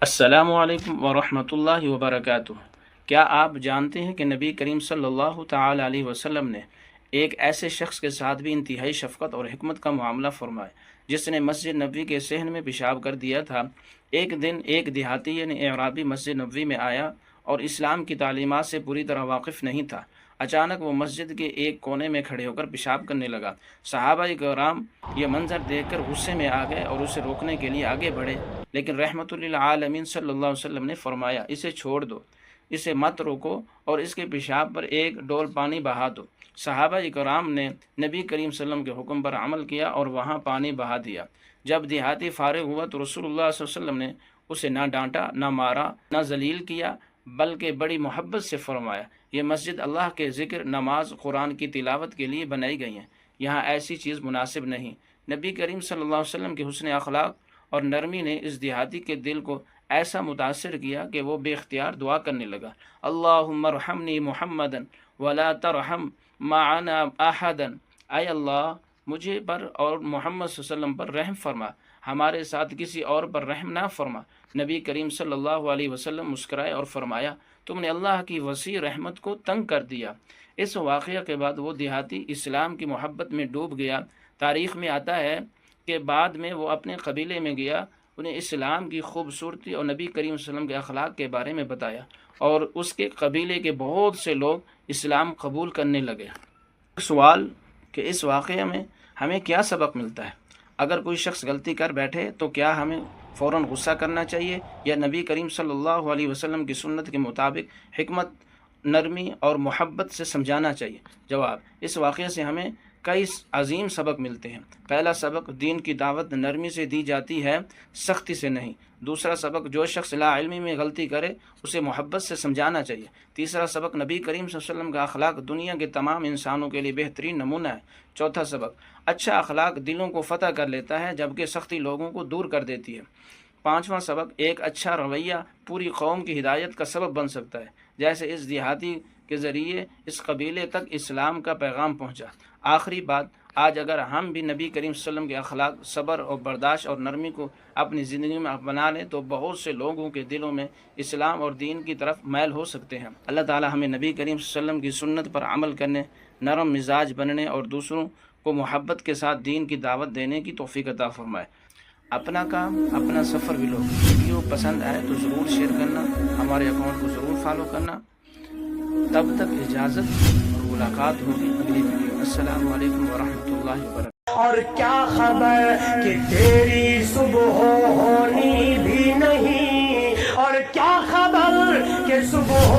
السلام علیکم ورحمۃ اللہ وبرکاتہ۔ کیا آپ جانتے ہیں کہ نبی کریم صلی اللہ تعالی علیہ وسلم نے ایک ایسے شخص کے ساتھ بھی انتہائی شفقت اور حکمت کا معاملہ فرمایا جس نے مسجد نبوی کے صحن میں پیشاب کر دیا تھا؟ ایک دن ایک دیہاتی یعنی اعرابی مسجد نبوی میں آیا اور اسلام کی تعلیمات سے پوری طرح واقف نہیں تھا۔ اچانک وہ مسجد کے ایک کونے میں کھڑے ہو کر پیشاب کرنے لگا۔ صحابہ کرام یہ منظر دیکھ کر غصے میں آ گئے اور اسے روکنے کے لیے آگے بڑھے، لیکن رحمت للعالمین صلی اللہ علیہ وسلم نے فرمایا، اسے چھوڑ دو، اسے مت روکو اور اس کے پیشاب پر ایک ڈول پانی بہا دو۔ صحابہ کرام نے نبی کریم صلی اللہ علیہ وسلم کے حکم پر عمل کیا اور وہاں پانی بہا دیا۔ جب دیہاتی فارغ ہوا تو رسول اللہ صلی اللہ علیہ وسلم نے اسے نہ ڈانٹا، نہ مارا، نہ ذلیل کیا، بلکہ بڑی محبت سے فرمایا، یہ مسجد اللہ کے ذکر، نماز، قرآن کی تلاوت کے لیے بنائی گئی ہیں، یہاں ایسی چیز مناسب نہیں۔ نبی کریم صلی اللہ علیہ وسلم کے حسن اخلاق اور نرمی نے اس دیہاتی کے دل کو ایسا متاثر کیا کہ وہ بے اختیار دعا کرنے لگا، اللہم ارحمنی محمدا ولا ترحم معنا احدا، اے اللہ مجھے پر اور محمد صلی اللہ علیہ وسلم پر رحم فرما، ہمارے ساتھ کسی اور پر رحم نہ فرما۔ نبی کریم صلی اللہ علیہ وسلم مسکرائے اور فرمایا، تم نے اللہ کی وسیع رحمت کو تنگ کر دیا۔ اس واقعہ کے بعد وہ دیہاتی اسلام کی محبت میں ڈوب گیا۔ تاریخ میں آتا ہے کہ بعد میں وہ اپنے قبیلے میں گیا، انہیں اسلام کی خوبصورتی اور نبی کریم صلی اللہ علیہ وسلم کے اخلاق کے بارے میں بتایا اور اس کے قبیلے کے بہت سے لوگ اسلام قبول کرنے لگے۔ سوال کہ اس واقعے میں ہمیں کیا سبق ملتا ہے؟ اگر کوئی شخص غلطی کر بیٹھے تو کیا ہمیں فوراً غصہ کرنا چاہیے یا نبی کریم صلی اللہ علیہ وسلم کی سنت کے مطابق حکمت، نرمی اور محبت سے سمجھانا چاہیے؟ جواب، اس واقعے سے ہمیں کئی عظیم سبق ملتے ہیں۔ پہلا سبق، دین کی دعوت نرمی سے دی جاتی ہے، سختی سے نہیں۔ دوسرا سبق، جو شخص لا علمی میں غلطی کرے اسے محبت سے سمجھانا چاہیے۔ تیسرا سبق، نبی کریم صلی اللہ علیہ وسلم کا اخلاق دنیا کے تمام انسانوں کے لیے بہترین نمونہ ہے۔ چوتھا سبق، اچھا اخلاق دلوں کو فتح کر لیتا ہے جبکہ سختی لوگوں کو دور کر دیتی ہے۔ پانچواں سبق، ایک اچھا رویہ پوری قوم کی ہدایت کا سبب بن سکتا ہے، جیسے اس دیہاتی کے ذریعے اس قبیلے تک اسلام کا پیغام پہنچا۔ آخری بات، آج اگر ہم بھی نبی کریم صلی اللہ علیہ وسلم کے اخلاق، صبر اور برداشت اور نرمی کو اپنی زندگی میں اپنا لیں تو بہت سے لوگوں کے دلوں میں اسلام اور دین کی طرف میل ہو سکتے ہیں۔ اللہ تعالی ہمیں نبی کریم صلی اللہ علیہ وسلم کی سنت پر عمل کرنے، نرم مزاج بننے اور دوسروں کو محبت کے ساتھ دین کی دعوت دینے کی توفیق عطا فرمائے۔ اپنا کام اپنا سفر بھی لو۔ ویڈیو پسند آئے تو ضرور شیئر کرنا، ہمارے اکاؤنٹ کو ضرور فالو کرنا۔ تب تک اجازت اور ملاقات ہوگی اگلی ویڈیو۔ السلام علیکم ورحمۃ اللہ وبرکاتہ۔ اور کیا خبر کہ تیری صبح ہونی بھی نہیں، اور کیا خبر کہ صبح